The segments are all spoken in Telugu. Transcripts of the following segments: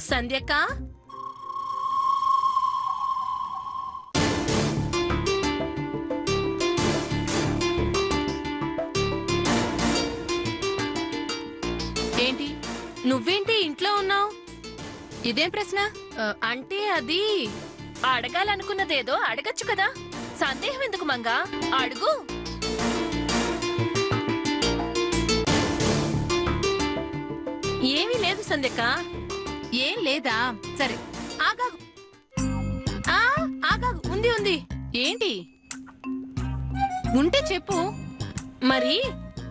సంధ్యక్క, ఏంటి? నువ్వేంటి ఇంట్లో ఉన్నావు? ఇదేం ప్రశ్న? అంటే అది అడగాలనుకున్నదేదో అడగచ్చు కదా. సందేహం ఎందుకు మంగా, అడుగు. ఏమీ లేదు సంధ్యక్క. ఏం లేదా? సరే ఆగాగు. ఆగాగు, ఉంది ఉంది. ఏంటి? ఉంటే చెప్పు. మరి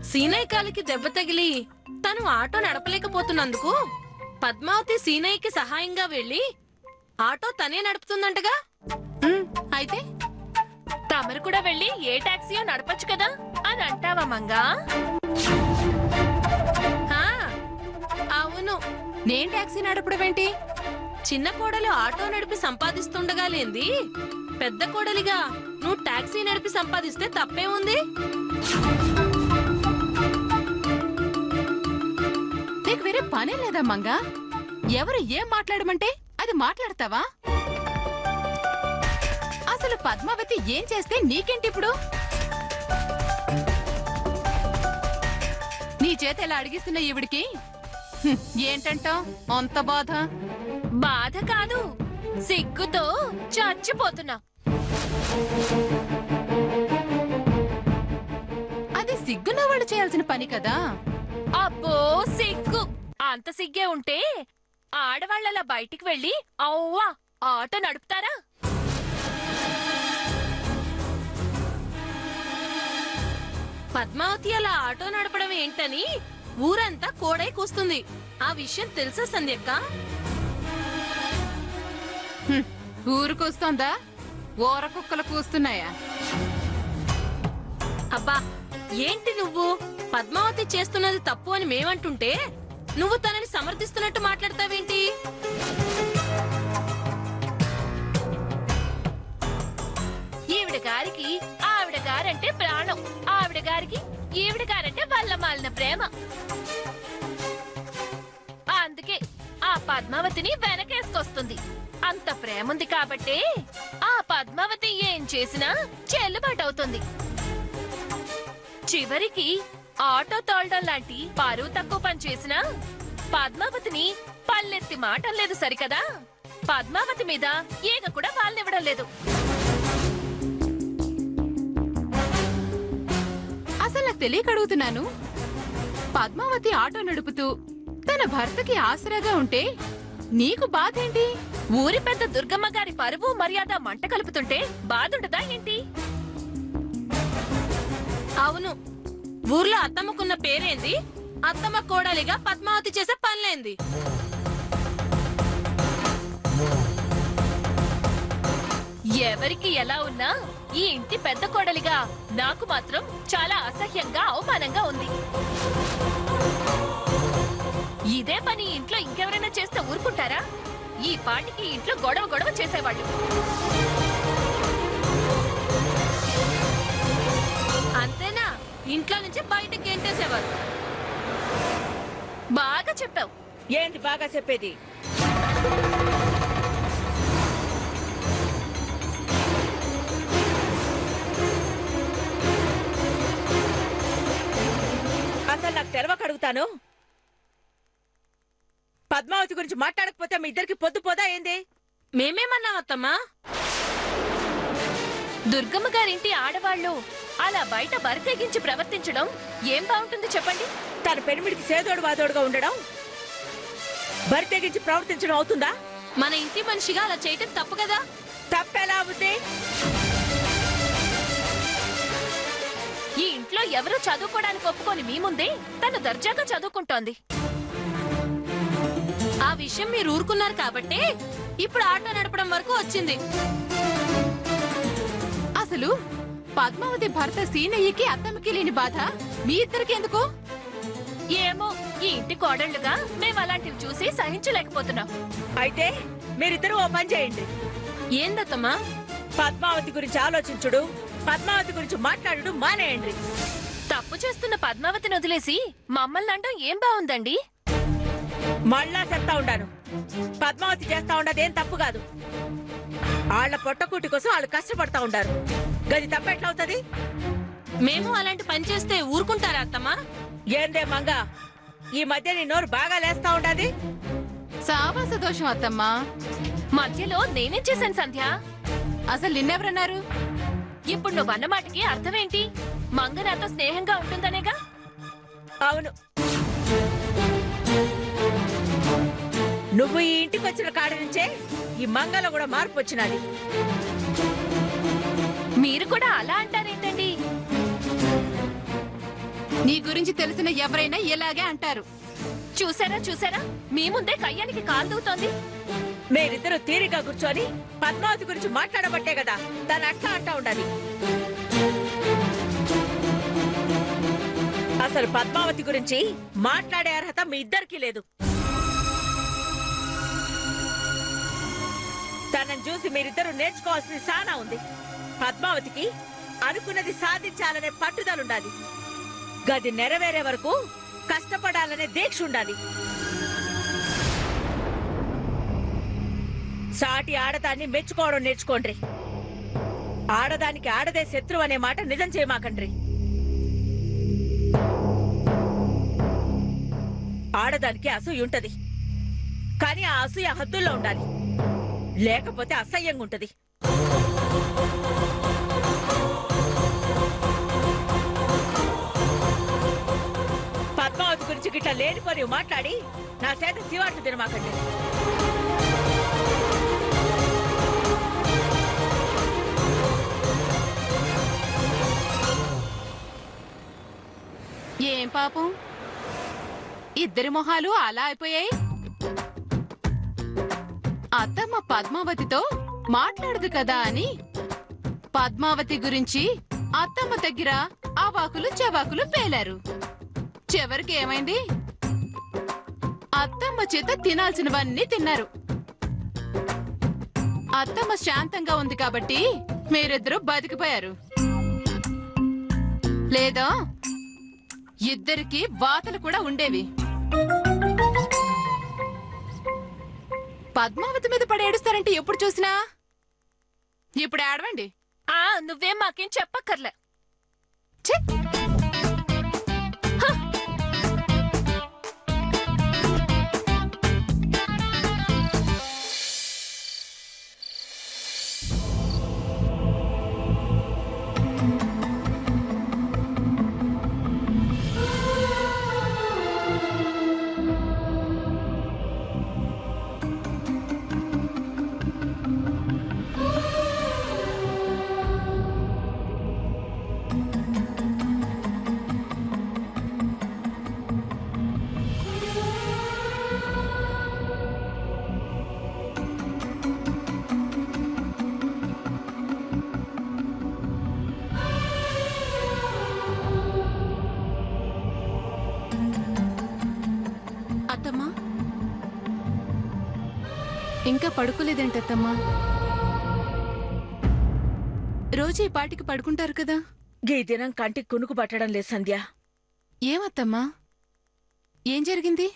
సీనయ్య కాలికి దెబ్బ తగిలి తను ఆటో నడపలేకపోతున్నందుకు పద్మావతి సీనయ్యకి సహాయంగా వెళ్లి ఆటో తనే నడుపుతుందంటగా. అయితే తమరు కూడా వెళ్లి ఏ టాక్సీయో నడపచ్చు కదా అని అంటావా మంగా? అవును. నేను టాక్సీ నడపడం ఏంటి? చిన్న కోడలు ఆటో నడిపి సంపాదిస్తుండగా లేంది పెద్ద కోడలిగా నువ్వు టాక్సీ నడిపి సంపాదిస్తే తప్పే ఉంది? నీకు వేరే పనే లేదా మంగా? ఎవరు ఏం మాట్లాడమంటే అది మాట్లాడతావా? అసలు పద్మావతి ఏం చేస్తే నీకేంటి ఇప్పుడు? నీ చేత ఎలా అడిగిస్తున్న ఈవిడికి ఏంటంటావ్? అంత బాధ? బాధ కాదు, సిగ్గుతో చచ్చిపోతున్నా. అది సిగ్గున్న వాళ్ళు చేయాల్సిన పని కదా. అబ్బో సిగ్గు! అంత సిగ్గే ఉంటే ఆడవాళ్ళలా బయటికి వెళ్లి అవ్వా ఆటో నడుపుతారా? పద్మావతి అలా ఆటో నడపడం ఏంటని ఊరంతా కోడై కూస్తుంది. ఆ విషయం తెలుసా సంధ్యక్క? ఊరు కూస్తోందా? ఊర కుక్కలు కూస్తున్నాయా? అబ్బా ఏంటి నువ్వు? పద్మావతి చేస్తున్నది తప్పు అని మేమంటుంటే నువ్వు తనని సమర్థిస్తున్నట్టు మాట్లాడతావేంటి? ఈవిడ గారికి ఆవిడ గారంటే ప్రాణం, ఆవిడ గారికి ఈవిడ గారంటే వల్ల మాలిన ప్రేమ. అందుకే ఆ పద్మావతిని వెనకేసుకొస్తుంది. అంత ప్రేముంది కాబట్టే ఆ పద్మావతి ఏం చేసినా చెల్లుబాటు అవుతుంది. చివరికి ఆటో తోలడం లాంటి పరువు తక్కువ పని చేసినా పద్మావతిని పల్లెత్తి మాటం లేదు సరికదా. పద్మావతి మీద ఈగ కూడా వాళ్ళనివ్వడం లేదు. అసలు నాకు తెలియక అడుగుతున్నాను. పద్మావతి ఆటో నడుపుతూ తన భర్తకి ఆసరాగా ఉంటే నీకు బాధ ఏంటి? ఊరి పెద్ద దుర్గమ్మ గారి పరువు మర్యాద మంట కలుపుతుంటే బాధుండదా ఏంటి? అవును, ఊర్లో అత్తమ్మకున్న పేరేంది? అత్తమ్మ కోడలిగా పద్మావతి చేసే పనులేంది? ఎవరికి ఎలా ఉన్నా ఈ ఇంటి పెద్ద కోడలిగా నాకు మాత్రం చాలా అసహ్యంగా అవమానంగా ఉంది. ఇదే పని ఇంట్లో ఇంకెవరైనా చేస్తే ఊరుకుంటారా? ఈ పాటికి ఇంట్లో గొడవ గొడవ చేసేవాళ్ళు. అంతేనా? ఇంట్లో నుంచి బయటకి గెంటేసేవారు. బాగా చెప్పావు. ఏంటి బాగా చెప్పేది? అసలు నాకు తెలవక అడుగుతాను. పద్మావతి గురించి మాట్లాడకపోతే మీ ఇద్దరికి పొద్దు పోదా ఏంది? మేమేమన్నాం అత్తమ్మా? దుర్గమ్మ గారింటి ఆడవాళ్లు అలా బయట బరితెగించి ప్రవర్తించడం ఏం బాగుంటుంది చెప్పండి? తన పెనిమిడికి సేదోడు వాదోడుగా ఉండడం, బరి తెగించి ప్రవర్తించడం అవుతుందా? మన ఇంటి మనిషిగా అలా చేయటం తప్పు కదా. తప్పెలా అవుతుంది? ఈ ఇంట్లో ఎవరూ చదువుకోవడానికి ఒప్పుకొని మీ ముందే తను దర్జాగా చదువుకుంటోంది. ఆ విషయం మీరు ఊరుకున్నారు కాబట్టే ఇప్పుడు ఆటో నడపడం వరకు వచ్చింది. అసలు పద్మావతి భర్త సీనయ్యకి అత్తమ్మకి లేని బాధ మీ ఇద్దరికి ఎందుకు? ఏమో, ఈ ఇంటి కోడళ్లుగా మేము అలాంటివి చూసి సహించలేకపోతున్నాం. అయితే మీరిద్దరూ ఓ పని చేయండి. ఏందత్తమ్మా? పద్మావతి గురించి ఆలోచించుడు, పద్మావతి గురించి మాట్లాడు మానేయండి. తప్పు చేస్తున్న పద్మావతిని వదిలేసి మమ్మల్ని అంటాం ఏం బాగుందండి? మళ్ళా చెప్తా ఉండాను, పద్మావతి చేస్తా ఉండదేం తప్పు కాదు. వాళ్ళ పొట్టకూటి కోసం వాళ్ళు కష్టపడతా ఉండారు. గది తప్పెట్లవుతుంది? మేము అలాంటి పని చేస్తే ఊరుకుంటారా అత్తమ్మా? ఏందే మంగ, ఈ మధ్య నీ నోరు బాగా లేస్తా ఉండది. సావాస దోషం అత్తమ్మా. మధ్యలో నేనేం చేశాను సంధ్య? అసలు నిన్నెవరన్నారు? ఇప్పుడు నువ్వన్న మాటకి అర్థమేంటి? మంగ నాతో స్నేహంగా ఉంటుందనేగా. అవును, నువ్వు ఈ ఇంటికి వచ్చిన కాడి నుంచే ఈ మంగలో కూడా మార్పు వచ్చినది. మీరు కూడా అలా అంటారేంటండి? నీ గురించి తెలిసిన ఎవరైనా ఇలాగే అంటారు. చూసారా చూసారా, మీ ముందే కయ్యానికి కాలు దూతోంది. మీరిద్దరు తీరిగా కూర్చొని పద్మావతి గురించి మాట్లాడబట్టే కదా తను అట్లా అంటా ఉండాలి. అసలు పద్మావతి గురించి మాట్లాడే అర్హత మీ ఇద్దరికీ లేదు. తనని చూసి మీరిద్దరు నేర్చుకోవాల్సింది చాలా ఉంది. పద్మావతికి అనుకున్నది సాధించాలనే పట్టుదలుండాలి. గది నెరవేరే వరకు కష్టపడాలనే దీక్ష ఉండాలి. సాటి ఆడదాన్ని మెచ్చుకోవడం నేర్చుకోండి. ఆడదానికి ఆడదే శత్రువు అనే మాట నిజం చేయమాకండ్రి. ఆడదానికి అసూయ ఉంటది, కానీ ఆ అసూయ హద్దుల్లో ఉండాలి, లేకపోతే అసహ్యంగా ఉంటది. పద్మావతి గురించి గిట్లా లేనిపోని మాట్లాడి నా చేత శివాట్లు తినమాకండి. ఏం పాపం, ఇద్దరి మొహాలు అలా అయిపోయాయి. అత్తమ్మ పద్మావతితో మాట్లాడదు కదా అని పద్మావతి గురించి అత్తమ్మ దగ్గర అవాకులు చవాకులు పేలారు. చివరికి ఏమైంది? అత్తమ్మ చేత తినాల్సినవన్నీ తిన్నారు. అత్తమ్మ శాంతంగా ఉంది కాబట్టి మీరిద్దరూ బతికిపోయారు. లేదా ఇద్దరికి వాతలు కూడా ఉండేవి. పద్మావతి మీద పడి ఏడుస్తారంటే ఎప్పుడు చూసినా. ఇప్పుడు ఏడవండి. నువ్వేం మాకేం చెప్పక్కర్లే. ఛీ! అత్తమ్మా, ఇంకా పడుకోలేదేంటత్తమ్మా? రోజు ఈ పాటికి పడుకుంటారు కదా. ఈ దినం కంటికి కునుకు పట్టడం లేదు సంధ్య. ఏమత్తమ్మా, ఏం జరిగింది?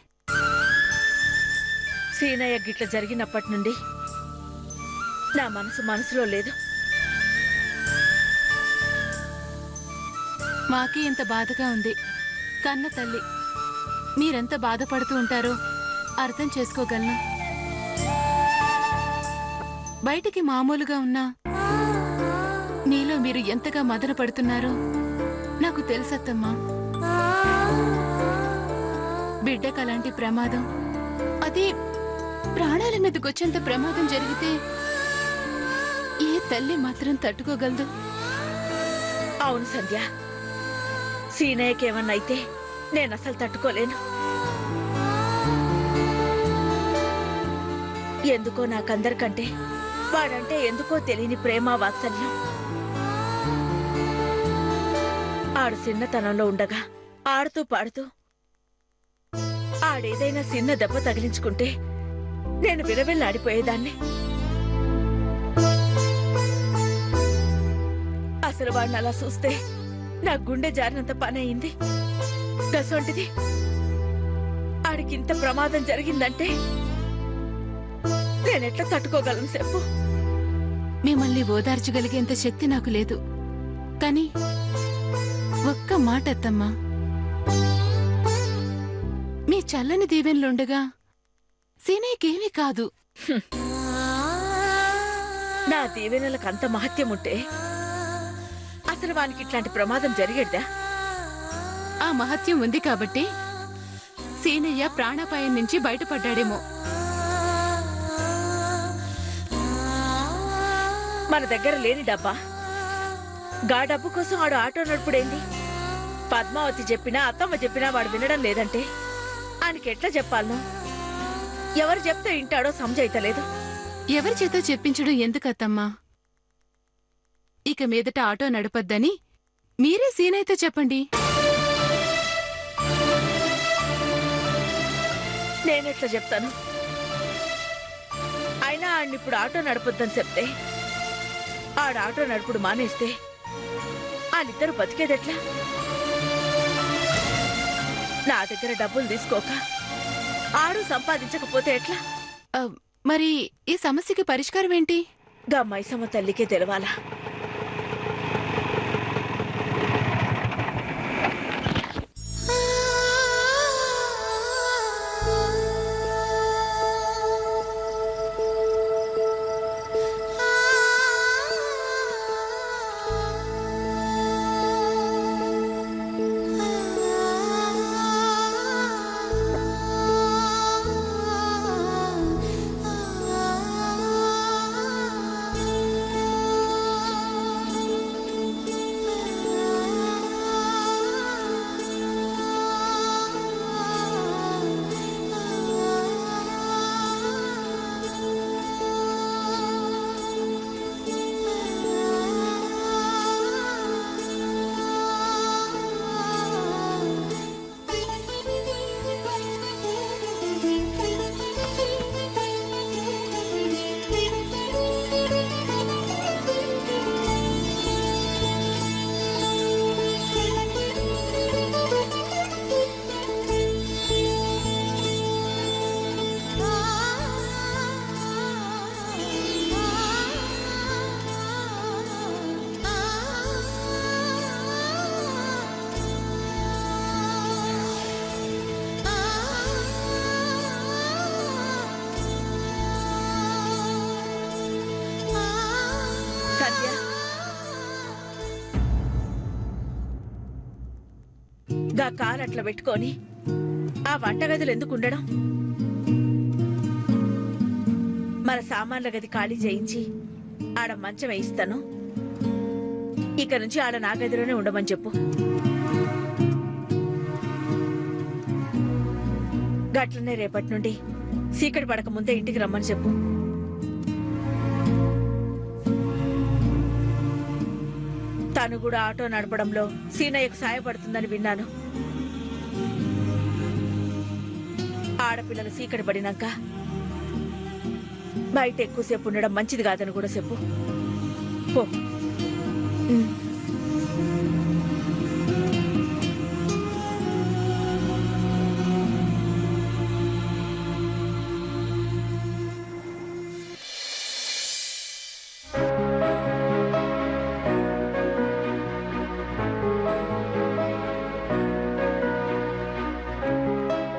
సీనయ్య గిట్ల జరిగినప్పటి నుండి నా మనసులో లేదు. మాకే ఇంత బాధగా ఉంది. కన్న తల్లి మీరెంత బాధపడుతూ ఉంటారో అర్థం చేసుకోగలను. బయటికి మామూలుగా ఉన్నా మీలో మీరు ఎంతగా మదన పడుతున్నారో నాకు తెలుసత్తమ్మా. బిడ్డకు అలాంటి ప్రమాదం, అది ప్రాణాల మీదకొచ్చేంత ప్రమాదం జరిగితే ఏ తల్లి మాత్రం తట్టుకోగలదు? అవును సంధ్య, సీనయ్యకేమన్నా అయితే నేనసలు తట్టుకోలేను. ఎందుకో నాకందరికంటే వాడంటే ఎందుకో తెలియని ప్రేమ వాత్సల్యం. ఆడు చిన్నతనంలో ఉండగా ఆడుతూ పాడుతూ ఆడేదైనా చిన్న దెబ్బ తగిలించుకుంటే నేను విలవిల్లాడిపోయేదాన్ని. అసలు వాడిని అలా చూస్తే నా గుండె జారినంత పని అయింది. గసొంటిది ఆడికింత ప్రమాదం జరిగిందంటే నేనెట్లా తట్టుకోగలను చెప్పు? మిమ్మల్ని ఓదార్చగలిగేంత శక్తి నాకు లేదు. కానీ ఒక్క మాట అత్తమ్మా, మీ చల్లని దీవెనలుండగా సీనయ్యకేమీ కాదు. నా దీవెనలకు అంత మహత్యం ఉంటే అసలు వానికి ఇట్లాంటి ప్రమాదం జరిగేదా? ఆ మహత్యం ఉంది కాబట్టి సీనయ్య ప్రాణాపాయం నుంచి బయటపడ్డాడేమో. మన దగ్గర లేని డబ్బా, గా డబ్బు కోసం ఆడు ఆటో నడుపుడేంది? పద్మావతి చెప్పినా అత్తమ్మ చెప్పినా వాడు వినడం లేదంటే ఆయనకి ఎట్లా చెప్పాలనో, ఎవరు చెప్తే వింటాడో సమజైతలేదు. ఎవరి చేత చెప్పించడం ఎందుకత్తమ్మా? ఇక మీదట ఆటో నడపొద్దని మీరే సీనయ్యతో చెప్పండి. నేనెట్లా చెప్తాను? అయినా ఆడినిప్పుడు ఆటో నడపొద్దని చెప్తే ఆడు ఆటో నడుపుడు మానేస్తే వాళ్ళిద్దరు బతికేదెట్లా? నా దగ్గర డబ్బులు తీసుకోక ఆడు సంపాదించకపోతే ఎట్లా? మరి ఈ సమస్యకి పరిష్కారం ఏంటి? గా మైసమ్మ తల్లికే తెలవాలా. గా కారు అట్లా పెట్టుకొని ఆ వంటగదులు ఎందుకు ఉండడం? మన సామాన్ల గది ఖాళీ చేయించి ఆడ మంచం వేయిస్తాను. ఇక నుంచి ఆడ నా గదిలోనే ఉండమని చెప్పు. గట్లనే రేపటి నుండి చీకటి పడక ముందే ఇంటికి రమ్మని చెప్పు. తను కూడా ఆటో నడపడంలో సీనయ్యకు సాయపడుతుందని విన్నాను. ఆడపిల్లలు చీకటి పడినాక బయట ఎక్కువసేపు ఉండడం మంచిది కాదని కూడా చెప్పు. పో.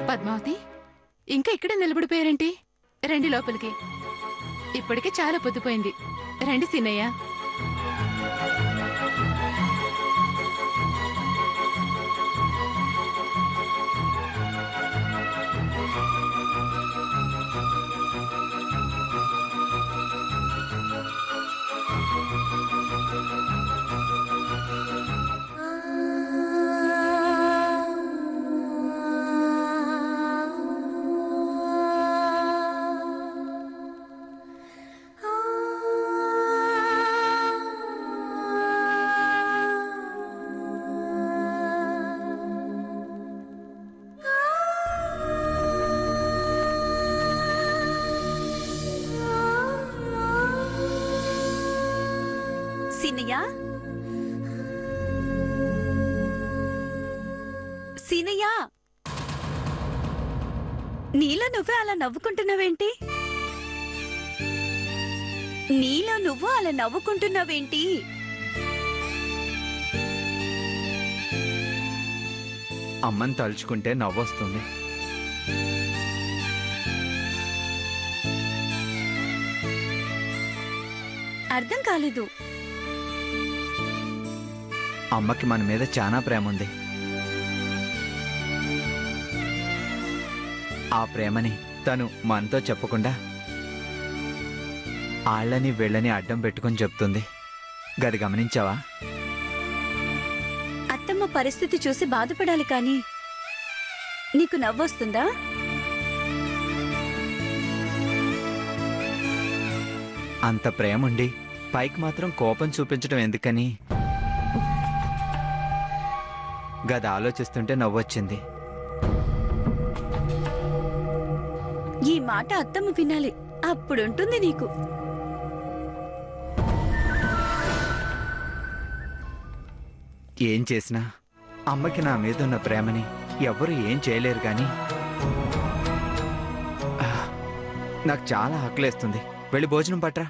పద్మావతి, ఇంకా ఇక్కడే నిలబడిపోయారేంటి? రండి లోపలికి. ఇప్పటికే చాలా పొద్దుపోయింది. రండి సీనయ్య. సీనయ్య, సీనయ్య, నీలో నువ్వే అలా నవ్వుకుంటున్నావేంటి? నీలో నువ్వు అలా నవ్వుకుంటున్నావేంటి? అమ్మని తలుచుకుంటే నవ్వొస్తుంది. అర్థం కాలేదు. అమ్మకి మన మీద చాలా ప్రేమ ఉంది. ఆ ప్రేమని తను మనతో చెప్పకుండా ఆళ్ళని వీళ్ళని అడ్డం పెట్టుకొని చెప్తుంది. గది గమనించావా? అత్తమ్మ పరిస్థితి చూసి బాధపడాలి కానీ నీకు నవ్వొస్తుందా? అంత ప్రేముండి పైకి మాత్రం కోపం చూపించడం ఎందుకని గది ఆలోచిస్తుంటే నవ్వొచ్చింది. ఈ మాట అత్తమ్మ వినాలి, అప్పుడుంటుంది నీకు. ఏం చేసినా అమ్మకి నా మీద ఉన్న ప్రేమని ఎవ్వరూ ఏం చేయలేరు గాని నాకు చాలా ఆకలేస్తుంది. వెళ్ళి భోజనం పట్రా.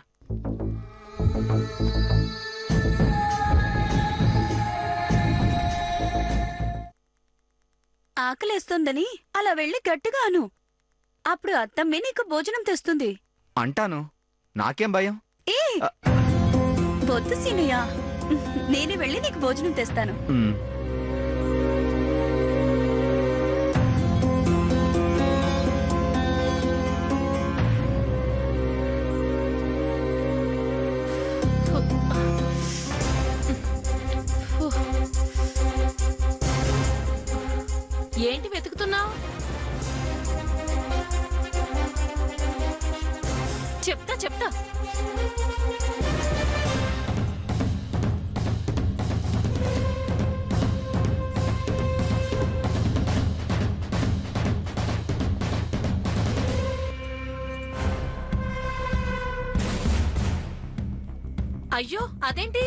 ఆకలేస్తోందని అలా వెళ్ళి గట్టిగా అను. అప్పుడు అత్తమ్మే నీకు భోజనం తెస్తుంది. అంటాను, నాకేం భయం. ఏ వద్దు సీనయ్య, నేనే వెళ్ళి నీకు భోజనం తెస్తాను. ఉమ్. ఏంటి వెతుకుతున్నావు? చెప్తా చెప్తా. అయ్యో, అదేంటి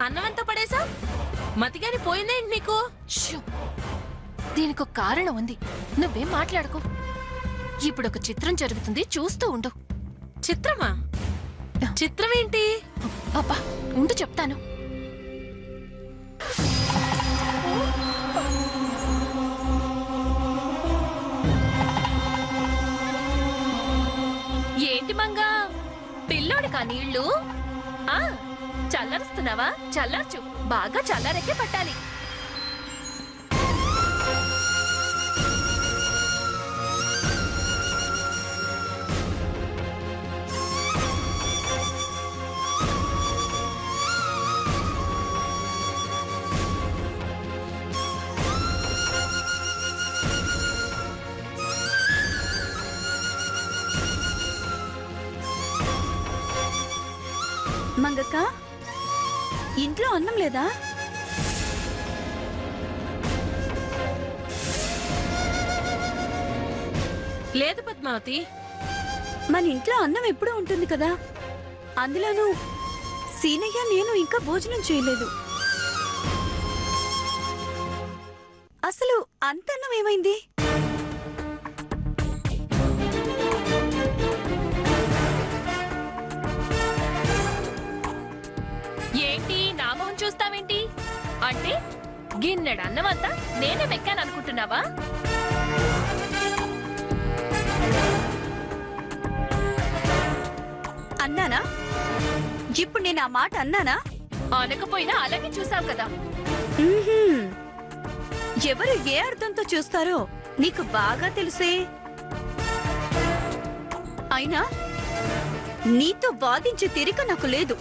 అన్నమంతా పడేసా? మతిగాని పోయిందేంటి నీకు? ష్యూ. దీనికొక కారణం ఉంది, నువ్వేం మాట్లాడకు. ఇప్పుడు ఒక చిత్రం జరుగుతుంది, చూస్తూ ఉండు. చిత్రమా? చిత్రం ఏంటి? అబ్బా ఉండు చెప్తాను. ఏంటి మంగా, పిల్లోడికా నీళ్ళు? ఆ చల్లరుస్తున్నావా? చల్లార్చు, బాగా చల్లారెక్కే పట్టాలి. మంగక్క, ఇంట్లో అన్నం లేదా? లేదు పద్మావతి. మన ఇంట్లో అన్నం ఎప్పుడూ ఉంటుంది కదా. అందులోనూ సీనయ్య నేను ఇంకా భోజనం చేయలేదు. అసలు అంత అన్నం ఏమైంది? ఏంటి నా మొహం చూస్తావేంటి? అంటే గిన్నెడు అన్నమంతా నేనే మెక్కాననుకుంటున్నావా? అన్నానా? ఇప్పుడు నేను ఆ మాట అన్నానా? అనకపోయినా అలాగే చూసావు కదా. మ్మ్హ్మ్. ఎవరు ఏ అర్థంతో చూస్తారో నీకు బాగా తెలుసే. అయినా నీతో వాదించే తీరిక నాకు లేదు.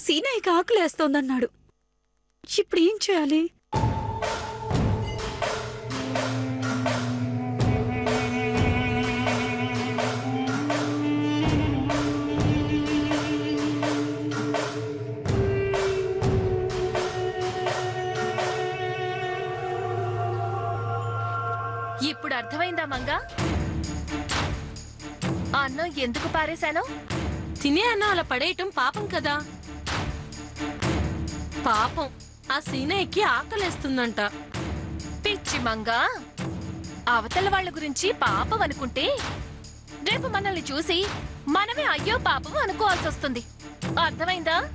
సీనయ్యకి ఆకలేస్తోందన్నాడు, ఇప్పుడు ఏం చేయాలి? ఇప్పుడు అర్థమైందా మంగా? ఆ అన్నం ఎందుకు పారేశాను? తినే అన్నం అలా పడేయటం పాపం కదా. పాపం ఆ సీనయ్యకి ఆకలేస్తుందంట. పిచ్చి మంగ, అవతల వాళ్ళ గురించి పాపం అనుకుంటే రేపు మనల్ని చూసి మనమే అయ్యో పాపం అనుకోవాల్సి వస్తుంది. అర్థమైందా?